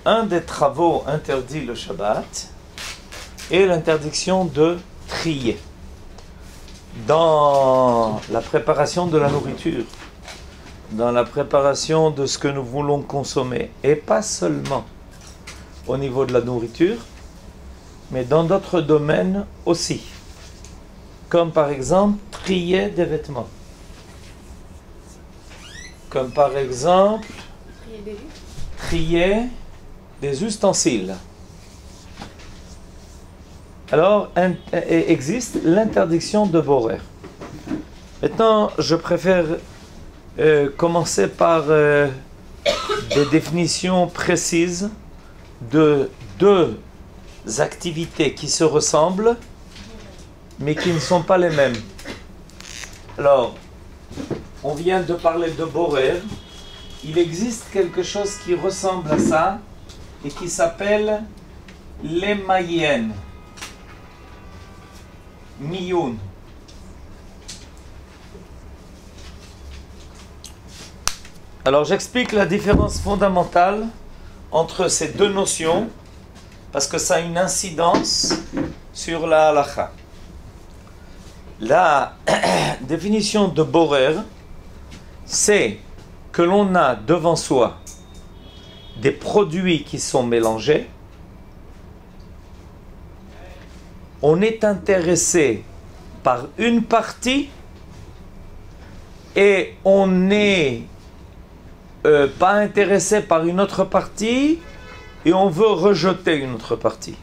un des travaux interdits le Shabbat est l'interdiction de trier dans la préparation de la nourriture, dans la préparation de ce que nous voulons consommer, et pas seulement au niveau de la nourriture, mais dans d'autres domaines aussi, comme par exemple trier des vêtements, comme par exemple trier des ustensiles. Alors, existe l'interdiction de borer. Maintenant, je préfère commencer par des définitions précises de deux activités qui se ressemblent, mais qui ne sont pas les mêmes. Alors, on vient de parler de borer. Il existe quelque chose qui ressemble à ça et qui s'appelle l'emayen. Miyun. Alors j'explique la différence fondamentale entre ces deux notions parce que ça a une incidence sur la halakha. La définition de borer, c'est que l'on a devant soi des produits qui sont mélangés. On est intéressé par une partie et on n'est pas intéressé par une autre partie et on veut rejeter une autre partie.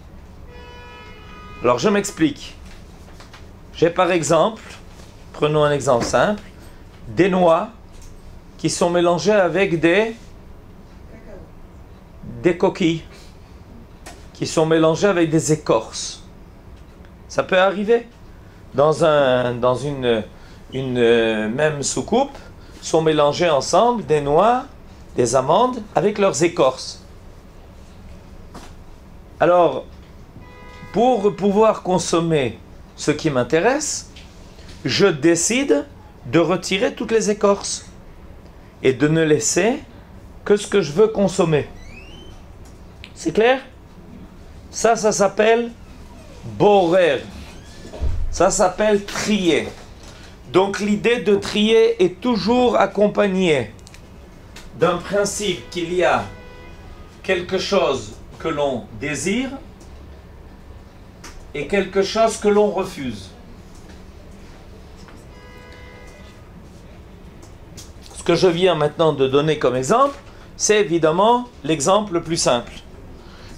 Alors je m'explique. J'ai par exemple, prenons un exemple simple, des noix qui sont mélangées avec des coquilles, qui sont mélangées avec des écorces. Ça peut arriver. Dans une même soucoupe, sont mélangées ensemble des noix, des amandes, avec leurs écorces. Alors, pour pouvoir consommer ce qui m'intéresse, je décide de retirer toutes les écorces et de ne laisser que ce que je veux consommer. C'est clair? Ça s'appelle borer. Ça s'appelle trier. Donc l'idée de trier est toujours accompagnée d'un principe qu'il y a quelque chose que l'on désire et quelque chose que l'on refuse. Ce que je viens maintenant de donner comme exemple, c'est évidemment l'exemple le plus simple.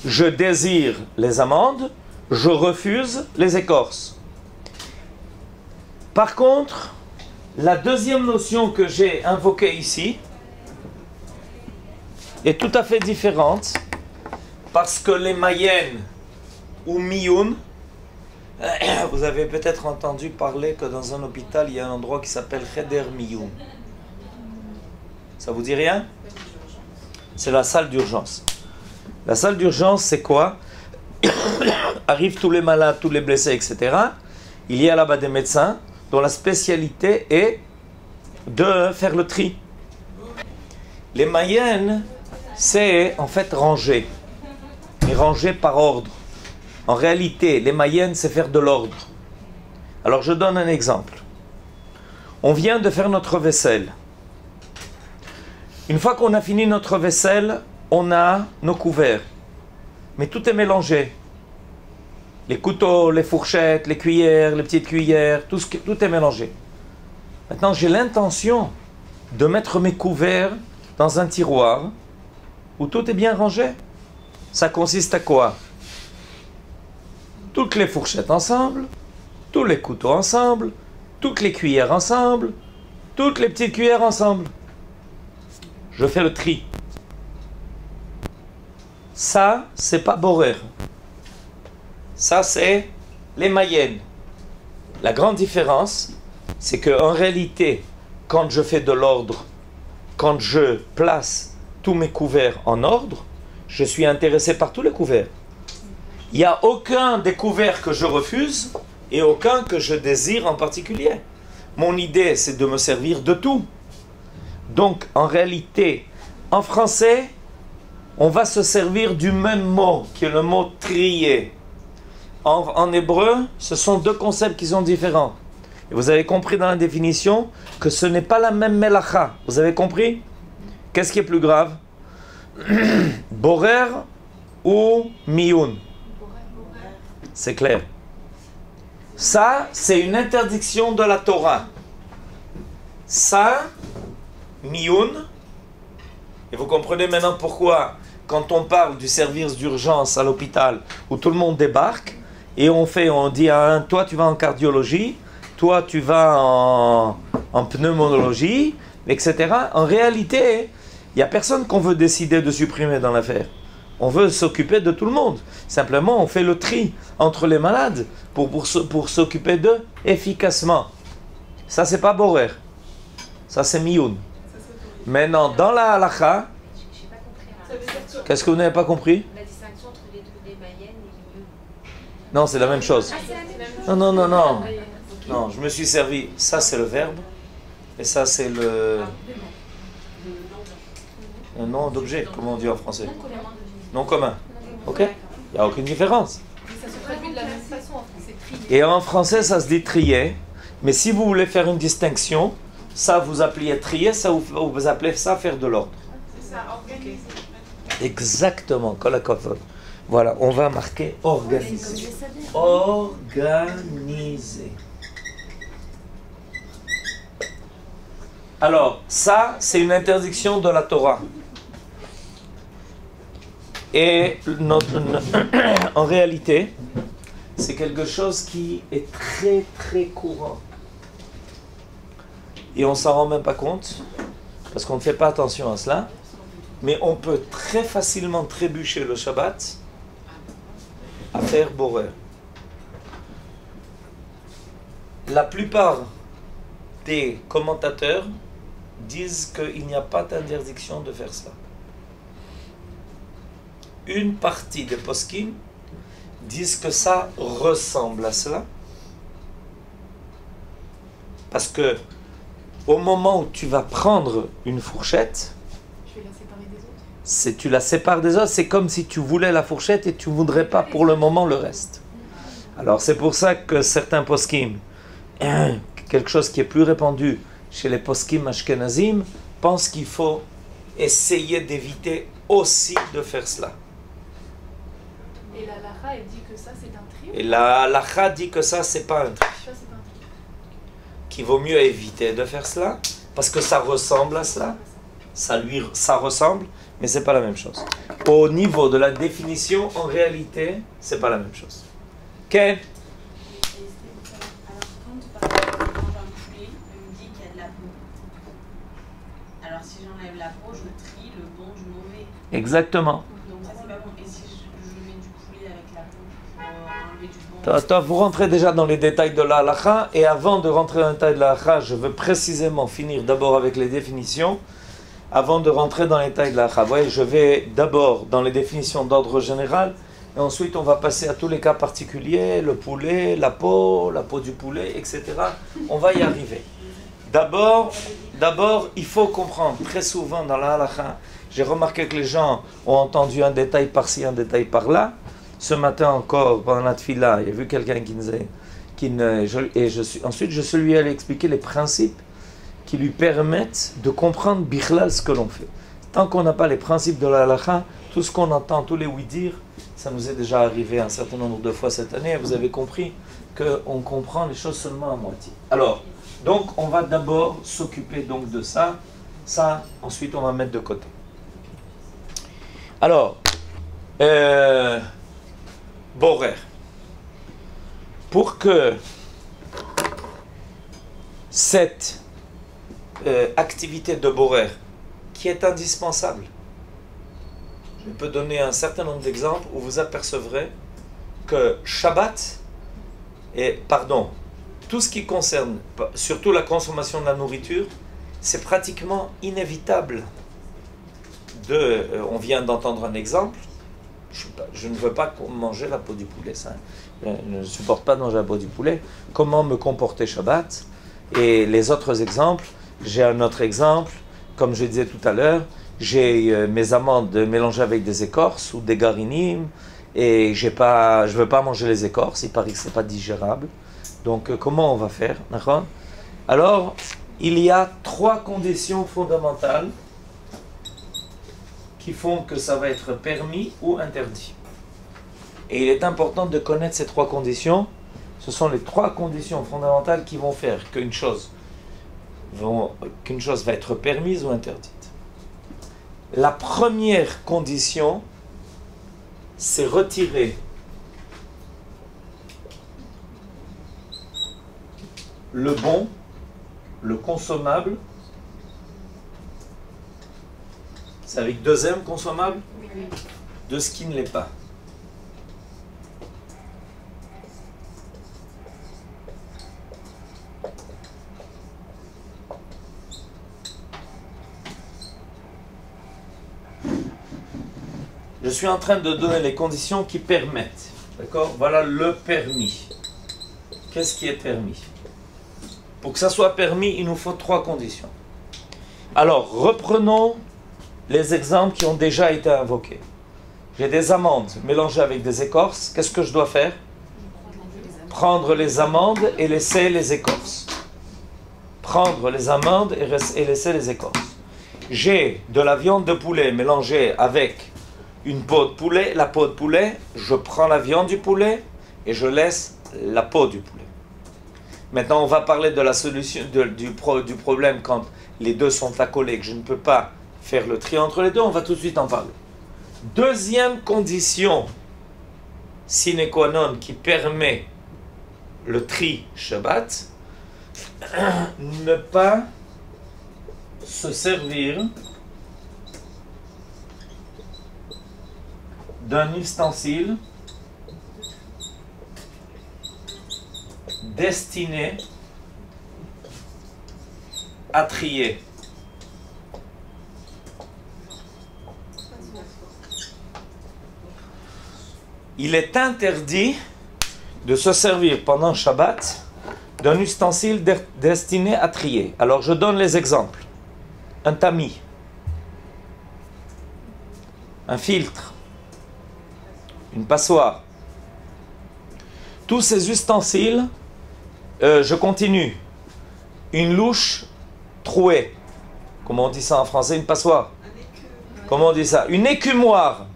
Je désire les amandes, je refuse les écorces. Par contre, la deuxième notion que j'ai invoquée ici est tout à fait différente parce que les mayen ou miyun, vous avez peut-être entendu parler que dans un hôpital il y a un endroit qui s'appelle Cheder Miyun. Ça vous dit rien? C'est la salle d'urgence. La salle d'urgence, c'est quoi? Arrivent tous les malades, tous les blessés, etc. Il y a là-bas des médecins dont la spécialité est de faire le tri. Les mayen, c'est en fait ranger. Et ranger par ordre. En réalité, les mayen, c'est faire de l'ordre. Alors je donne un exemple. On vient de faire notre vaisselle. Une fois qu'on a fini notre vaisselle, on a nos couverts. Mais tout est mélangé. Les couteaux, les fourchettes, les cuillères, les petites cuillères, tout est mélangé. Maintenant, j'ai l'intention de mettre mes couverts dans un tiroir où tout est bien rangé. Ça consiste à quoi? Toutes les fourchettes ensemble, tous les couteaux ensemble, toutes les cuillères ensemble, toutes les petites cuillères ensemble. Je fais le tri. Ça, c'est pas borer. Ça, c'est les mayen. La grande différence, c'est qu'en réalité, quand je fais de l'ordre, quand je place tous mes couverts en ordre, je suis intéressé par tous les couverts. Il n'y a aucun des couverts que je refuse et aucun que je désire en particulier. Mon idée, c'est de me servir de tout. Donc, en réalité, en français, on va se servir du même mot, qui est le mot trier. En hébreu, ce sont deux concepts qui sont différents. Et vous avez compris dans la définition que ce n'est pas la même melacha. Vous avez compris? Qu'est-ce qui est plus grave? Borer ou miyun? C'est clair. Ça, c'est une interdiction de la Torah. Ça, miyun. Et vous comprenez maintenant pourquoi, quand on parle du service d'urgence à l'hôpital, où tout le monde débarque, et on dit à un, toi tu vas en cardiologie, toi tu vas en pneumologie, etc. En réalité, il n'y a personne qu'on veut décider de supprimer dans l'affaire. On veut s'occuper de tout le monde. Simplement, on fait le tri entre les malades pour s'occuper d'eux efficacement. Ça, c'est pas borer. Ça, c'est miyun. Maintenant, dans la halakha, qu'est-ce que vous n'avez pas compris? La distinction entre les deux, les Mayenne et miyun. Non, c'est la même chose. Ah, Non, non, non, non. Non, je me suis servi. Ça, c'est le verbe. Et ça, c'est le nom d'objet. Comment on dit en français? Non commun. Ok? Il n'y a aucune différence. Ça se traduit de la même façon en français. Et en français, ça se dit trier. Mais si vous voulez faire une distinction, ça vous appelez trier, ça vous appelez ça faire de l'ordre. C'est ça, organiser. Exactement. Voilà, on va marquer organiser. Organiser. Alors, ça, c'est une interdiction de la Torah. Et en réalité, c'est quelque chose qui est très très courant. Et on s'en rend même pas compte, parce qu'on ne fait pas attention à cela. Mais on peut très facilement trébucher le Shabbat à faire borer. La plupart des commentateurs disent qu'il n'y a pas d'interdiction de faire cela. Une partie des poskim disent que ça ressemble à cela. Parce que au moment où tu vas prendre une fourchette, tu la sépares des autres, c'est comme si tu voulais la fourchette et tu ne voudrais pas pour le moment le reste. Alors c'est pour ça que certains poskim, quelque chose qui est plus répandu chez les poskim ashkenazim, pensent qu'il faut essayer d'éviter aussi de faire cela. Et la halakha, elle dit que ça c'est un tri. Et la halakha dit que ça c'est pas un tri. Qu'il vaut mieux éviter de faire cela, parce que ça ressemble à cela. Ça ressemble, mais c'est pas la même chose. Au niveau de la définition, en réalité, c'est pas la même chose. Ok? Alors, quand par exemple je mange un poulet, on me dit qu'il y a de la peau. Alors, si j'enlève la peau, je trie le bon du mauvais. Exactement. Donc, ça, c'est pas bon. Et si je mets du poulet avec la peau pour enlever du bon. Vous rentrez déjà dans les détails de la halakha, et avant de rentrer dans les détails de la halakha, je veux précisément finir d'abord avec les définitions, avant de rentrer dans les détails de la halakha. Vous voyez, je vais d'abord dans les définitions d'ordre général, et ensuite on va passer à tous les cas particuliers, le poulet, la peau du poulet, etc. On va y arriver. D'abord, il faut comprendre, très souvent dans la halakha, j'ai remarqué que les gens ont entendu un détail par-ci, un détail par-là. Ce matin encore, pendant la tfila, il y a vu quelqu'un ensuite je suis lui allé expliquer les principes qui lui permettent de comprendre bichlal ce que l'on fait. Tant qu'on n'a pas les principes de la halakha, tout ce qu'on entend, tous les oui-dire, ça nous est déjà arrivé un certain nombre de fois cette année, et vous avez compris qu'on comprend les choses seulement à moitié. Alors, donc on va d'abord s'occuper donc de ça, ensuite on va mettre de côté. Alors, borer. Pour que cette activité de borer, qui est indispensable, je peux donner un certain nombre d'exemples où vous apercevrez que Shabbat, tout ce qui concerne, surtout la consommation de la nourriture, c'est pratiquement inévitable. On vient d'entendre un exemple. Je ne veux pas manger la peau du poulet, ça. Je ne supporte pas de manger la peau du poulet. Comment me comporter Shabbat? Et les autres exemples, j'ai un autre exemple, comme je disais tout à l'heure, j'ai mes amandes mélangées avec des écorces ou des garinim et je ne veux pas manger les écorces, il paraît que ce n'est pas digérable. Donc comment on va faire? D'accord? Alors, il y a 3 conditions fondamentales qui font que ça va être permis ou interdit. Et il est important de connaître ces 3 conditions. Ce sont les 3 conditions fondamentales qui vont faire qu'une chose va être permise ou interdite. La première condition, c'est retirer le bon, le consommable. C'est avec 2 M consommable, de ce qui ne l'est pas. Je suis en train de donner les conditions qui permettent. D'accord? Voilà le permis. Qu'est-ce qui est permis? Pour que ça soit permis, il nous faut 3 conditions. Alors, reprenons les exemples qui ont déjà été invoqués. J'ai des amandes mélangées avec des écorces. Qu'est-ce que je dois faire? Prendre les amandes et laisser les écorces. Prendre les amandes et laisser les écorces. J'ai de la viande de poulet mélangée avec une peau de poulet. La peau de poulet, je prends la viande du poulet et je laisse la peau du poulet. Maintenant, on va parler de la solution du problème quand les deux sont accolés, que je ne peux pas faire le tri entre les deux. On va tout de suite en parler. Deuxième condition sine qua non qui permet le tri Shabbat, ne pas se servir d'un ustensile destiné à trier. Il est interdit de se servir pendant Shabbat d'un ustensile destiné à trier. Alors je donne les exemples. Un tamis, un filtre, une passoire. Tous ces ustensiles, je continue. Une louche trouée. Comment on dit ça en français? Une passoire. Comment on dit ça? Une écumoire.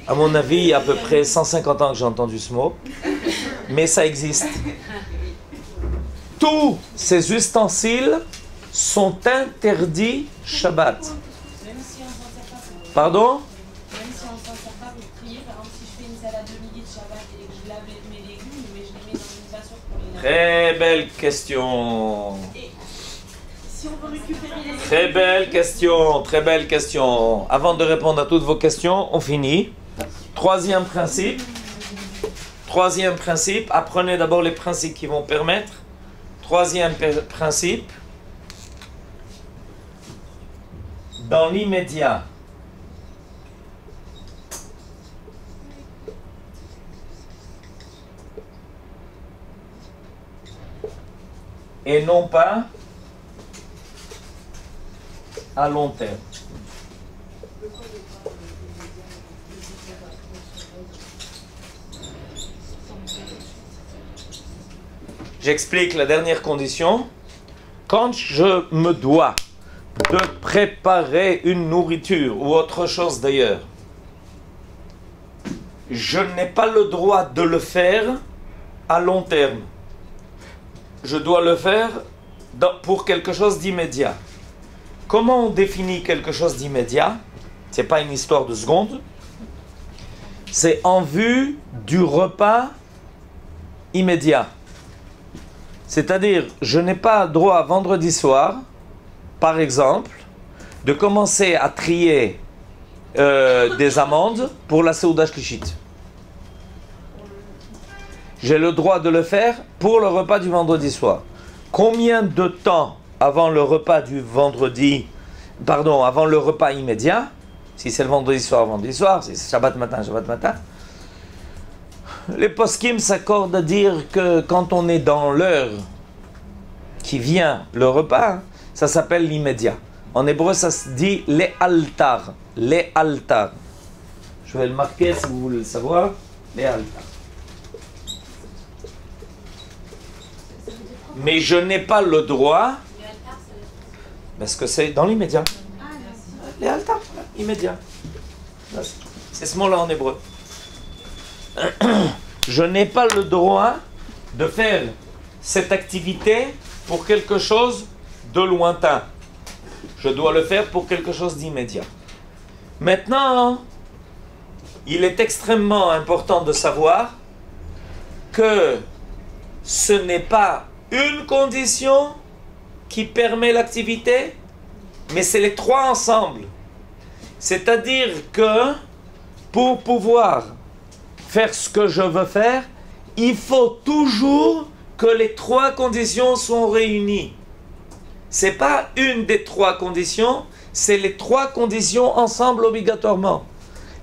À mon avis, il y a à peu près 150 ans que j'ai entendu ce mot. Mais ça existe. Tous ces ustensiles sont interdits Shabbat. Même si on s'en sert pas pour... Pardon? Même si on s'en sert pas pour trier, par exemple, si je fais une salade de midi de Shabbat et que je lave mes légumes, mais je les mets dans une passoire pour les laver. Très belle question. Et si on veut récupérer les légumes... Très belle question, très belle question. Avant de répondre à toutes vos questions, on finit. Troisième principe, apprenez d'abord les principes qui vont permettre. Troisième principe, dans l'immédiat, et non pas à long terme. J'explique la dernière condition. Quand je me dois de préparer une nourriture ou autre chose d'ailleurs, je n'ai pas le droit de le faire à long terme. Je dois le faire pour quelque chose d'immédiat. Comment on définit quelque chose d'immédiat? Ce n'est pas une histoire de secondes. C'est en vue du repas immédiat. C'est-à-dire, je n'ai pas droit vendredi soir, par exemple, de commencer à trier des amandes pour la Seuda Shlichit. J'ai le droit de le faire pour le repas du vendredi soir. Combien de temps avant le repas du vendredi, avant le repas immédiat, si c'est le vendredi soir, si c'est Shabbat matin, les poskim s'accordent à dire que quand on est dans l'heure qui vient le repas, ça s'appelle l'immédiat. En hébreu, ça se dit les altar. Les altar. Je vais le marquer si vous voulez le savoir. Les altar. Mais je n'ai pas le droit, parce que c'est dans l'immédiat. Les altar, immédiat. C'est ce mot-là en hébreu. Je n'ai pas le droit de faire cette activité pour quelque chose de lointain. Je dois le faire pour quelque chose d'immédiat. Maintenant, il est extrêmement important de savoir que ce n'est pas une condition qui permet l'activité, mais c'est les trois ensemble. C'est-à-dire que pour pouvoir faire ce que je veux faire, il faut toujours que les trois conditions sont réunies. Ce n'est pas une des trois conditions, c'est les trois conditions ensemble obligatoirement.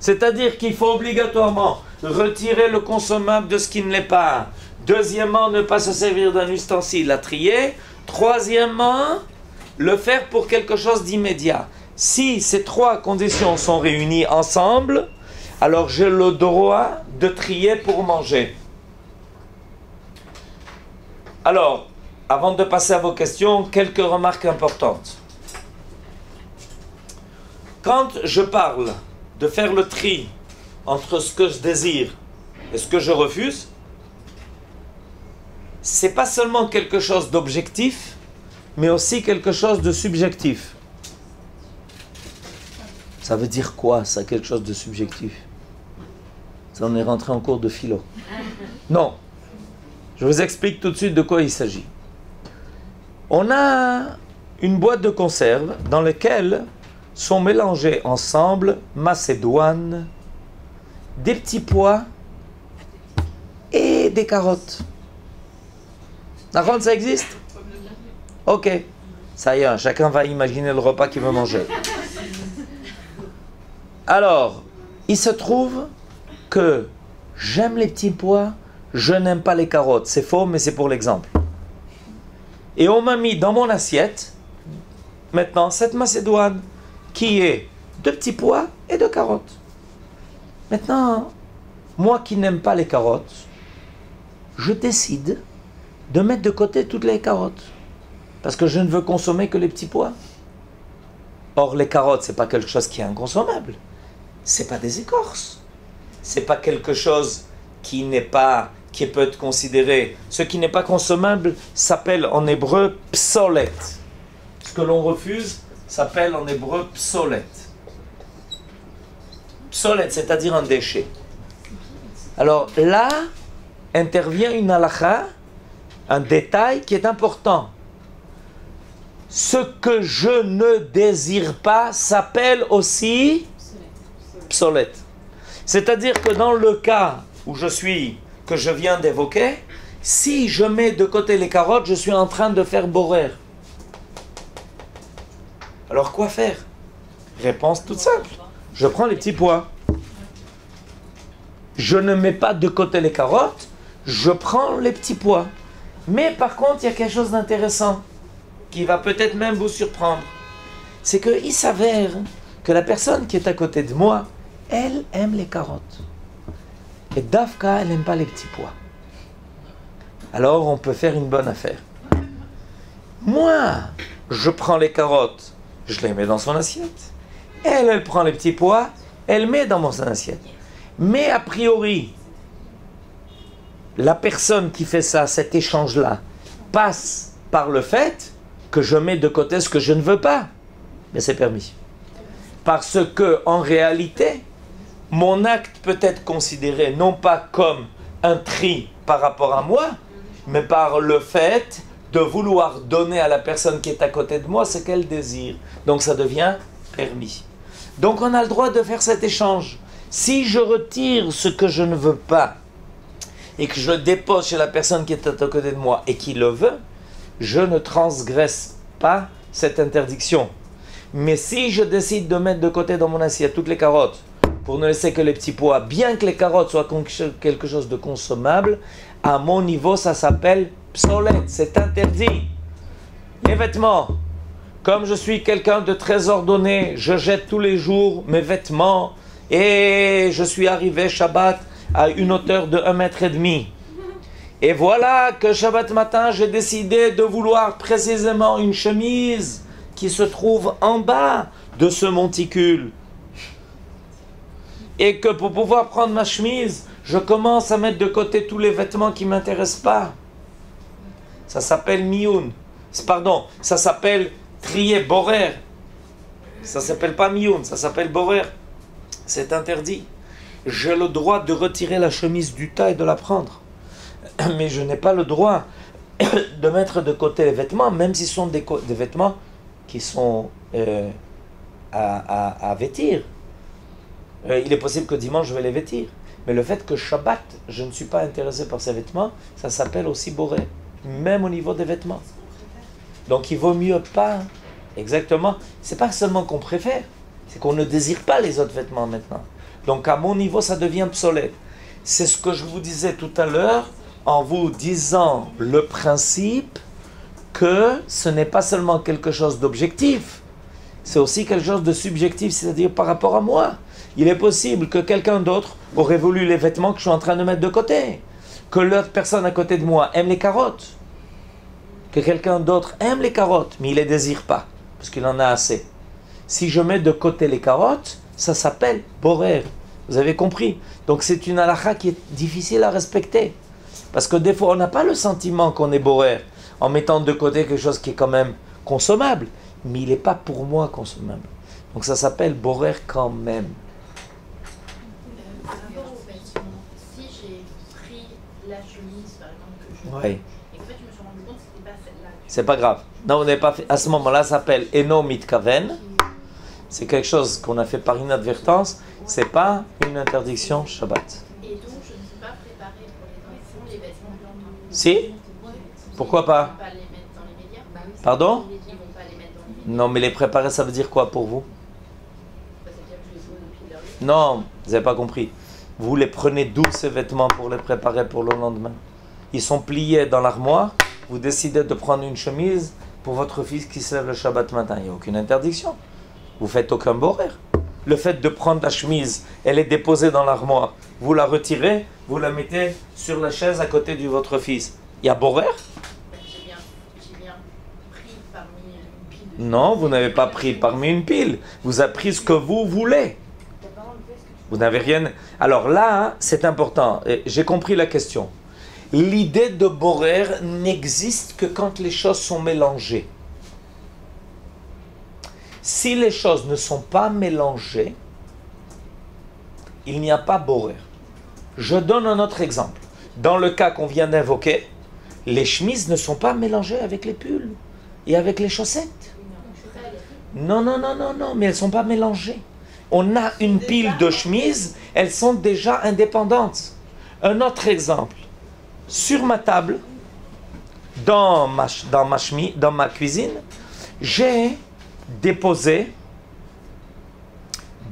C'est-à-dire qu'il faut obligatoirement retirer le consommable de ce qui ne l'est pas. Deuxièmement, ne pas se servir d'un ustensile à trier. Troisièmement, le faire pour quelque chose d'immédiat. Si ces trois conditions sont réunies ensemble, alors j'ai le droit de trier pour manger. Alors, avant de passer à vos questions, quelques remarques importantes. Quand je parle de faire le tri entre ce que je désire et ce que je refuse, c'est pas seulement quelque chose d'objectif, mais aussi quelque chose de subjectif. Ça veut dire quoi, ça, quelque chose de subjectif? Ça, on est rentré en cours de philo. Non. Je vous explique tout de suite de quoi il s'agit. On a une boîte de conserve dans laquelle sont mélangés ensemble macédoine, des petits pois et des carottes. D'accord, ça existe? Ok. Ça y est, chacun va imaginer le repas qu'il veut manger. Alors, il se trouve que j'aime les petits pois, je n'aime pas les carottes. C'est faux, mais c'est pour l'exemple. Et on m'a mis dans mon assiette, maintenant, cette macédoine, qui est de petits pois et de carottes. Maintenant, moi qui n'aime pas les carottes, je décide de mettre de côté toutes les carottes. Parce que je ne veux consommer que les petits pois. Or, les carottes, ce n'est pas quelque chose qui est inconsommable. Ce n'est pas des écorces. Ce n'est pas quelque chose qui peut être considéré. Ce qui n'est pas consommable s'appelle en hébreu psolet. Ce que l'on refuse s'appelle en hébreu psolet. Psolet, c'est-à-dire un déchet. Alors là, intervient une halakha, un détail qui est important. Ce que je ne désire pas s'appelle aussi psolet. C'est-à-dire que dans le cas où que je viens d'évoquer, si je mets de côté les carottes, je suis en train de faire borer. Alors quoi faire? Réponse toute simple. Je prends les petits pois. Je ne mets pas de côté les carottes, je prends les petits pois. Mais par contre, il y a quelque chose d'intéressant qui va peut-être même vous surprendre. C'est qu'il s'avère que la personne qui est à côté de moi, elle aime les carottes. Et Dafka, elle n'aime pas les petits pois. Alors on peut faire une bonne affaire. Moi, je prends les carottes, je les mets dans son assiette. Elle prend les petits pois, elle met dans mon assiette. Mais a priori, la personne qui fait ça, cet échange-là, passe par le fait que je mets de côté ce que je ne veux pas. Mais c'est permis. Parce que, en réalité, mon acte peut être considéré non pas comme un tri par rapport à moi, mais par le fait de vouloir donner à la personne qui est à côté de moi ce qu'elle désire. Donc ça devient permis. Donc on a le droit de faire cet échange. Si je retire ce que je ne veux pas et que je le dépose chez la personne qui est à côté de moi et qui le veut, je ne transgresse pas cette interdiction. Mais si je décide de mettre de côté dans mon assiette toutes les carottes pour ne laisser que les petits pois, bien que les carottes soient quelque chose de consommable, à mon niveau ça s'appelle psolet, c'est interdit. Les vêtements. Comme je suis quelqu'un de très ordonné, je jette tous les jours mes vêtements et je suis arrivé Shabbat à une hauteur de 1,5 m. Et voilà que Shabbat matin, j'ai décidé de vouloir précisément une chemise qui se trouve en bas de ce monticule. Et que pour pouvoir prendre ma chemise, je commence à mettre de côté tous les vêtements qui ne m'intéressent pas. Ça s'appelle mioun. Pardon, ça s'appelle trier, borer. Ça s'appelle pas mioun, ça s'appelle borer. C'est interdit. J'ai le droit de retirer la chemise du tas et de la prendre. Mais je n'ai pas le droit de mettre de côté les vêtements, même s'ils sont des vêtements qui sont à vêtir. Il est possible que dimanche je vais les vêtir. Mais le fait que Shabbat, je ne suis pas intéressé par ces vêtements, ça s'appelle aussi boré, même au niveau des vêtements. Donc il vaut mieux pas, exactement, c'est pas seulement qu'on préfère, c'est qu'on ne désire pas les autres vêtements maintenant. Donc à mon niveau, ça devient obsolète. C'est ce que je vous disais tout à l'heure, en vous disant le principe que ce n'est pas seulement quelque chose d'objectif, c'est aussi quelque chose de subjectif, c'est-à-dire par rapport à moi. Il est possible que quelqu'un d'autre aurait voulu les vêtements que je suis en train de mettre de côté, que l'autre personne à côté de moi aime les carottes, que quelqu'un d'autre aime les carottes, mais il ne les désire pas, parce qu'il en a assez. Si je mets de côté les carottes, ça s'appelle borer. Vous avez compris? Donc c'est une halakha qui est difficile à respecter. Parce que des fois, on n'a pas le sentiment qu'on est borer, en mettant de côté quelque chose qui est quand même consommable, mais il n'est pas pour moi consommable. Donc ça s'appelle borer quand même. Par rapport aux vêtements, si j'ai pris la chemise, par exemple, que je veux, Ouais. et qu'en fait je me suis rendu compte que c'était pas celle-là. C'est pas grave. Non, on n'est pas fait. À ce moment-là, ça s'appelle Eno Mitkaven. C'est quelque chose qu'on a fait par inadvertance. C'est pas une interdiction Shabbat. Et donc je ne suis pas préparée pour les vêtements blancs. Si? Pourquoi pas? Ils vont pas les mettre dans les médias. Pardon? Ils vont pas les mettre dans les médias. Non, mais les préparer, ça veut dire quoi pour vous? Ça veut dire que je les pose depuis leur vie. Non, vous n'avez pas compris. Vous les prenez d'où ces vêtements pour les préparer pour le lendemain? Ils sont pliés dans l'armoire. Vous décidez de prendre une chemise pour votre fils qui se lève le Shabbat matin. Il n'y a aucune interdiction. Vous faites aucun borer. Le fait de prendre la chemise, elle est déposée dans l'armoire. Vous la retirez, vous la mettez sur la chaise à côté de votre fils. Il y a borer? J'ai bien pris parmi une pile de... Non, vous n'avez pas pris parmi une pile. Vous avez pris ce que vous voulez. Vous n'avez rien... Alors là, hein, c'est important. J'ai compris la question. L'idée de borer n'existe que quand les choses sont mélangées. Si les choses ne sont pas mélangées, il n'y a pas borer. Je donne un autre exemple. Dans le cas qu'on vient d'invoquer, les chemises ne sont pas mélangées avec les pulls et avec les chaussettes. Non, mais elles ne sont pas mélangées. On a une pile de chemises, elles sont déjà indépendantes. Un autre exemple. Sur ma table, dans ma cuisine, j'ai déposé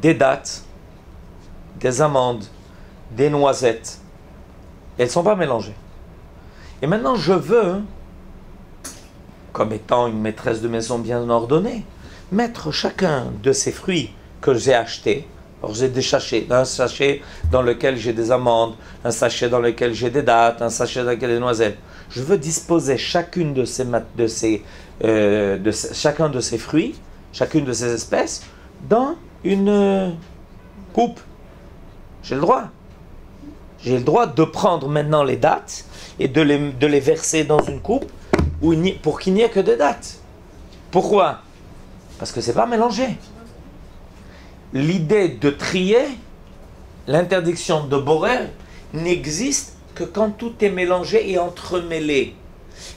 des dattes, des amandes, des noisettes. Elles ne sont pas mélangées. Et maintenant, je veux, comme étant une maîtresse de maison bien ordonnée, mettre chacun de ces fruits que j'ai achetés. Alors j'ai des sachets, un sachet dans lequel j'ai des amandes, un sachet dans lequel j'ai des dattes, un sachet dans lequel j'ai des noisettes. Je veux disposer chacune chacun de ces fruits, chacune de ces espèces, dans une coupe. J'ai le droit. J'ai le droit de prendre maintenant les dattes et de les verser dans une coupe pour qu'il n'y ait que des dattes. Pourquoi? Parce que ce n'est pas mélangé. L'idée de trier, l'interdiction de borer, n'existe que quand tout est mélangé et entremêlé.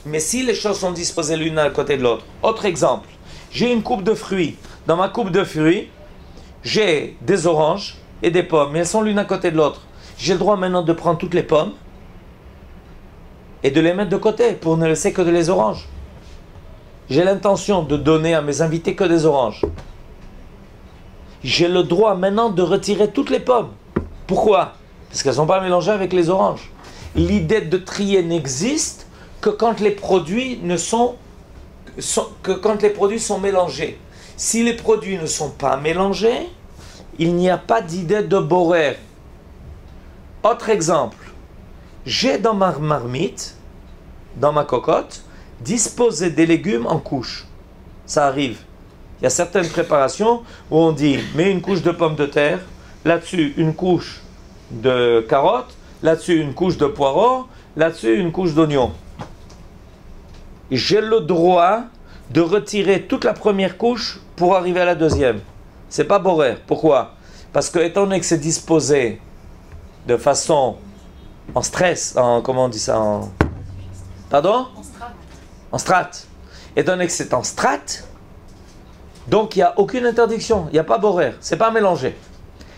Mais si les choses sont disposées l'une à côté de l'autre. Autre exemple, j'ai une coupe de fruits. Dans ma coupe de fruits, j'ai des oranges et des pommes, mais elles sont l'une à côté de l'autre. J'ai le droit maintenant de prendre toutes les pommes et de les mettre de côté pour ne laisser que des oranges. J'ai l'intention de donner à mes invités que des oranges. J'ai le droit maintenant de retirer toutes les pommes. Pourquoi? Parce qu'elles ne sont pas mélangées avec les oranges. L'idée de trier n'existe que quand les produits ne sont que quand les produits sont mélangés. Si les produits ne sont pas mélangés, il n'y a pas d'idée de borer. Autre exemple, j'ai dans ma marmite, dans ma cocotte, disposé des légumes en couches. Ça arrive. Il y a certaines préparations où on dit, mets une couche de pommes de terre, là-dessus une couche de carottes, là-dessus une couche de poireaux, là-dessus une couche d'oignons. J'ai le droit de retirer toute la première couche pour arriver à la deuxième. C'est pas borer. Pourquoi? Parce que étant donné que c'est disposé de façon en stress, comment on dit ça Pardon? En strate. Étant donné que c'est en strate, donc il n'y a aucune interdiction. Il n'y a pas borer. C'est pas mélangé.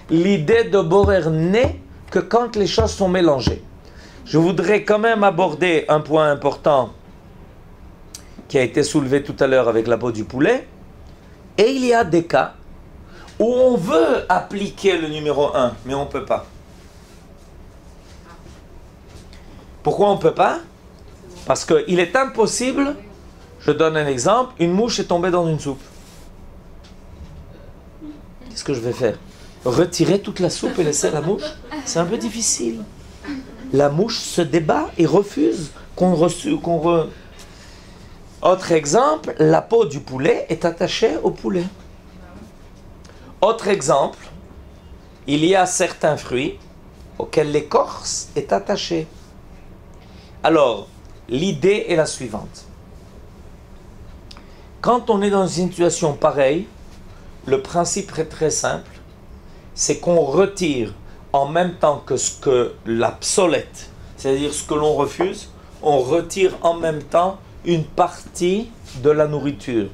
L'idée de borer n'est que quand les choses sont mélangées. Je voudrais quand même aborder un point important qui a été soulevé tout à l'heure avec la peau du poulet. Et il y a des cas où on veut appliquer le numéro 1, mais on ne peut pas. Pourquoi on ne peut pas? Parce qu'il est impossible, je donne un exemple, une mouche est tombée dans une soupe. Qu'est-ce que je vais faire? Retirer toute la soupe et laisser la mouche? C'est un peu difficile. La mouche se débat et refuse Autre exemple, la peau du poulet est attachée au poulet. Autre exemple, il y a certains fruits auxquels l'écorce est attachée. Alors, l'idée est la suivante. Quand on est dans une situation pareille, le principe est très simple, c'est qu'on retire en même temps que ce que l'obsolète, c'est-à-dire ce que l'on refuse, on retire en même temps une partie de la nourriture.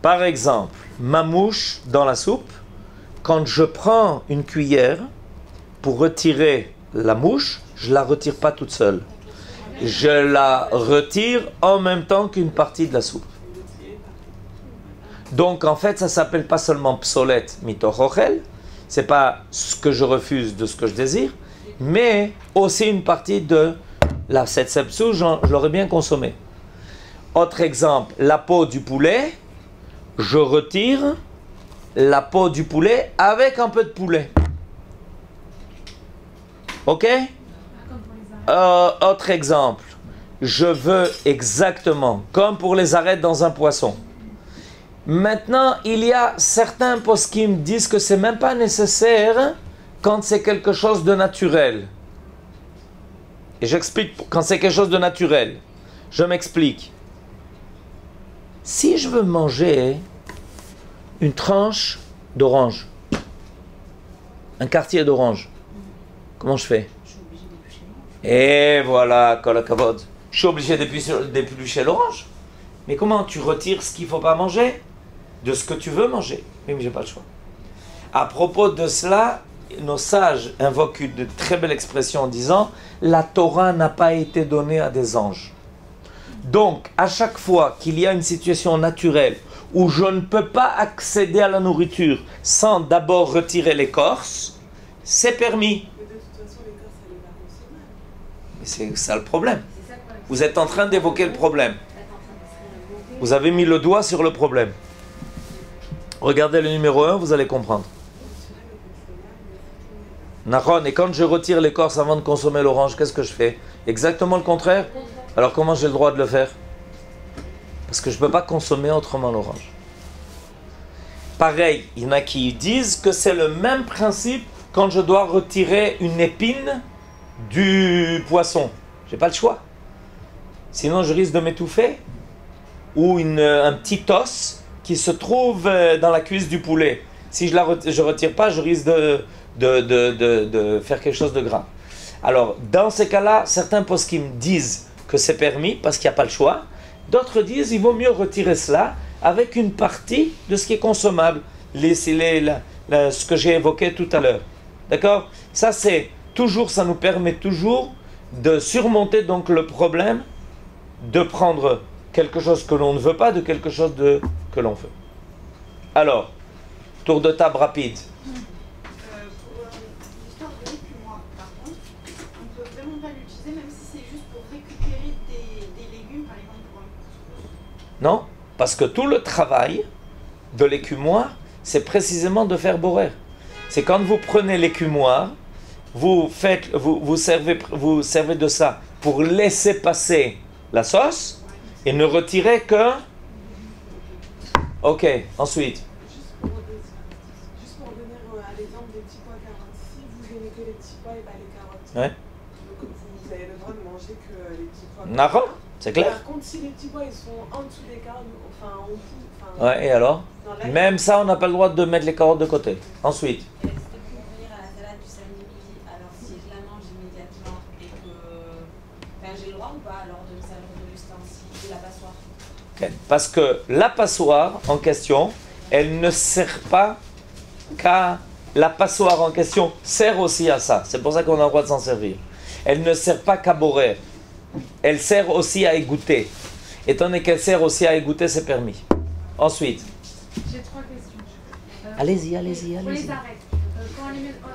Par exemple, ma mouche dans la soupe, quand je prends une cuillère pour retirer la mouche, je ne la retire pas toute seule. Je la retire en même temps qu'une partie de la soupe. Donc en fait, ça ne s'appelle pas seulement psolète mitochochel, c'est pas ce que je refuse de ce que je désire, mais aussi une partie de la sepsou, je l'aurais bien consommé. Autre exemple, la peau du poulet, je retire la peau du poulet avec un peu de poulet. Ok? Autre exemple, je veux exactement, comme pour les arêtes dans un poisson. Maintenant, il y a certains poskim disent que c'est même pas nécessaire quand c'est quelque chose de naturel. Et j'explique quand c'est quelque chose de naturel. Je m'explique. Si je veux manger une tranche d'orange, un quartier d'orange, comment je fais? Et voilà, kol hakavod. Je suis obligé d'éplucher l'orange. Mais comment tu retires ce qu'il ne faut pas manger de ce que tu veux manger? Oui, mais j'ai pas le choix. À propos de cela, nos sages invoquent une très belle expression en disant « La Torah n'a pas été donnée à des anges ». Donc, à chaque fois qu'il y a une situation naturelle où je ne peux pas accéder à la nourriture sans d'abord retirer l'écorce, c'est permis. Mais c'est ça le problème. Vous êtes en train d'évoquer le problème. Vous avez mis le doigt sur le problème. Regardez le numéro 1, vous allez comprendre. Nahon, et quand je retire l'écorce avant de consommer l'orange, qu'est-ce que je fais? Exactement le contraire. Alors comment j'ai le droit de le faire? Parce que je ne peux pas consommer autrement l'orange. Pareil, il y en a qui disent que c'est le même principe quand je dois retirer une épine du poisson. Je n'ai pas le choix. Sinon je risque de m'étouffer. Ou un petit os qui se trouve dans la cuisse du poulet. Si je ne retire pas, je risque de faire quelque chose de grave. Alors, dans ces cas-là, certains poskim disent que c'est permis parce qu'il n'y a pas le choix. D'autres disent qu'il vaut mieux retirer cela avec une partie de ce qui est consommable. Ce que j'ai évoqué tout à l'heure. D'accord? Ça, ça nous permet toujours de surmonter donc le problème de prendre quelque chose que l'on ne veut pas de quelque chose que l'on veut. Alors, tour de table rapide. Pour l'histoire de l'épumois, par contre, on ne peut vraiment pas l'utiliser, même si c'est juste pour récupérer des légumes, par exemple pour un couscous. Non, parce que tout le travail de l'écumoire, c'est précisément de faire borer. C'est quand vous prenez l'écumoire, vous servez de ça pour laisser passer la sauce et ne retirer que... Ok, ensuite. Juste pour revenir à l'exemple des petits pois carottes, si vous aimez que les petits pois et pas les carottes, Ouais. donc vous avez le droit de manger que les petits pois. Nara, c'est clair. Par contre, si les petits pois ils sont en dessous des carottes, enfin en dessous, Ouais, et alors? non, là, Même ça, on n'a pas le droit de mettre les carottes de côté. Ensuite. Est-ce que pour revenir à la salade du samedi midi, alors si je la mange immédiatement et que. Enfin, j'ai le droit ou pas alors de me servir de l'ustensile, de la passoire? Ok. Parce que la passoire en question, elle ne sert pas qu'à... La passoire en question sert aussi à ça. C'est pour ça qu'on a le droit de s'en servir. Elle ne sert pas qu'à borer. Elle sert aussi à égoutter. Étant donné qu'elle sert aussi à égoutter, c'est permis. Ensuite. J'ai 3 questions. Allez-y. Pour les arêtes, quand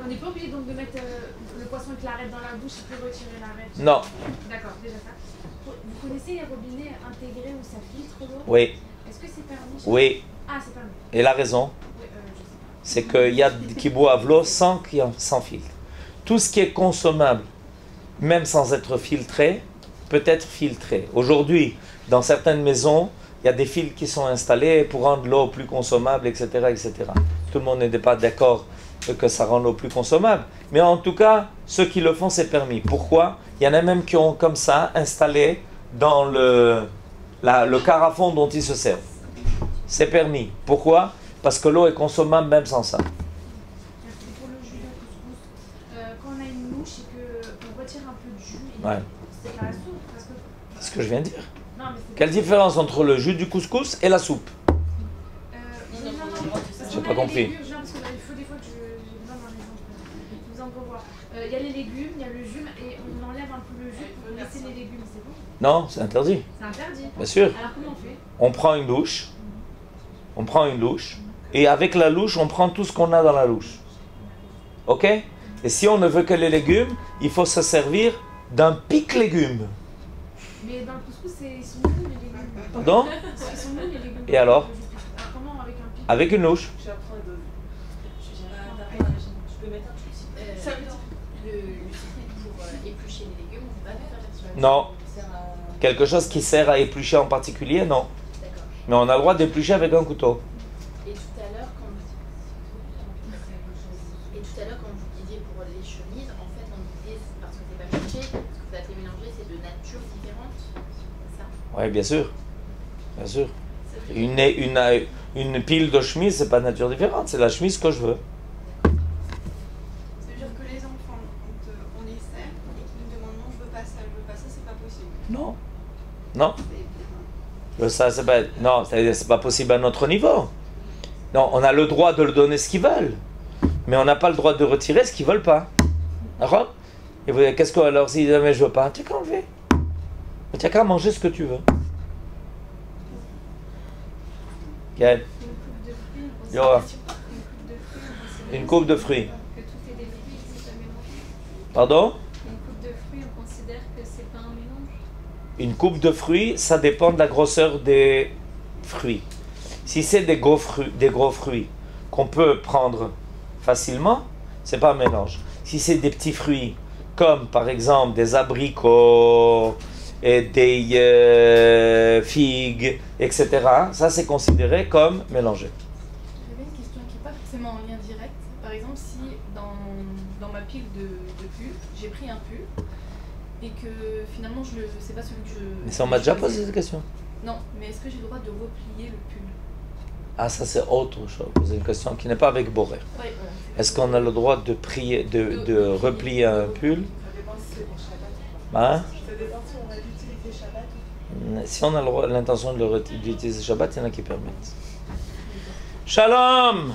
on n'est pas obligé donc de mettre le poisson avec l'arête dans la bouche, il peut retirer l'arête. Non. D'accord, déjà ça. Vous connaissez les robinets intégrés où ça filtre l'eau? Oui. Est-ce que c'est permis? Oui. Ah, c'est permis. Et la raison, Oui, je sais pas. c'est qu'il y a qui boivent l'eau sans filtre. Tout ce qui est consommable, même sans être filtré, peut être filtré. Aujourd'hui, dans certaines maisons, il y a des filtres qui sont installés pour rendre l'eau plus consommable, etc., etc. Tout le monde n'est pas d'accord que ça rend l'eau plus consommable. Mais en tout cas, ceux qui le font, c'est permis. Pourquoi? Il y en a même qui ont comme ça installé dans le carafon dont ils se servent. C'est permis. Pourquoi? Parce que l'eau est consommable même sans ça. Merci. Pour le jus de couscous, quand on a une mouche et qu'on retire un peu de jus, Ouais. c'est pas la soupe parce que... C'est ce que je viens de dire. Non, mais c'est... Quelle différence entre le jus du couscous et la soupe? Non, J'ai pas compris. Légumes, genre, parce qu'il faut des fois que j'ai besoin d'un exemple. Je vous en revois. Il y a les légumes, il y a le jus et on enlève un peu le jus pour laisser les légumes, c'est bon? Non, c'est interdit. C'est interdit. Bien sûr. Alors comment on fait? On prend une louche. On prend une louche. Et avec la louche, on prend tout ce qu'on a dans la louche. Ok? Et si on ne veut que les légumes, il faut se servir d'un pic légumes. Mais dans le couscous, ils sont mous les légumes. Pardon? Ils sont mous les légumes. Et alors? Comment avec un pic? Avec une louche. j'apprends de. Je peux mettre un truc. Ça veut dire. Le cycle pour éplucher les légumes, on ne peut pas le faire sur la Non. Ça sert à- Quelque chose qui sert à éplucher en particulier, non. D'accord. Mais on a le droit d'éplucher avec un couteau. Et tout à l'heure, quand vous disiez pour les chemises, en fait, on disait parce que c'est pas mélangé, parce que ça a été mélangé, c'est de nature différente. C'est ça. Oui, bien sûr. Bien sûr. Une pile de chemise, c'est pas de nature différente. C'est la chemise que je veux. Ça veut dire que les enfants, on les sert et qu'ils nous demandent non, je veux pas ça, c'est pas possible. Non. Non. Ça, c'est pas, non, c'est pas possible à notre niveau. Non, on a le droit de leur donner ce qu'ils veulent. Mais on n'a pas le droit de retirer ce qu'ils veulent pas. D'accord? Et vous qu'est-ce que alors s'ils disent mais je veux pas, tu n'as qu'à enlever. Tu n'as qu'à manger ce que tu veux. Gaël. Yora. Une coupe de fruits. Que tout est des légumes, c'est pas mélangé. Pardon? Une coupe de fruits, on considère que c'est pas un mélange. Une coupe de fruits, ça dépend de la grosseur des fruits. Si c'est des gros fruits qu'on peut prendre facilement, c'est pas un mélange. Si c'est des petits fruits, comme par exemple des abricots et des figues, etc., ça c'est considéré comme mélangé. J'avais une question qui n'est pas forcément en lien direct. Par exemple, si dans ma pile de pulls, j'ai pris un pull et que finalement c'est pas celui que je... Mais ça on m'a déjà posé cette question. Non, mais est-ce que j'ai le droit de replier le pull? Ah, ça c'est autre chose. C'est une question qui n'est pas avec Borer. Ouais, Est-ce qu'on a le droit de replier un pull? Ça dépend si c'est pour Shabbat. Hein? Ça dépend si on va l'utiliser Shabbat. Si on a l'intention de l'utiliser Shabbat, il y en a qui permettent. Shalom!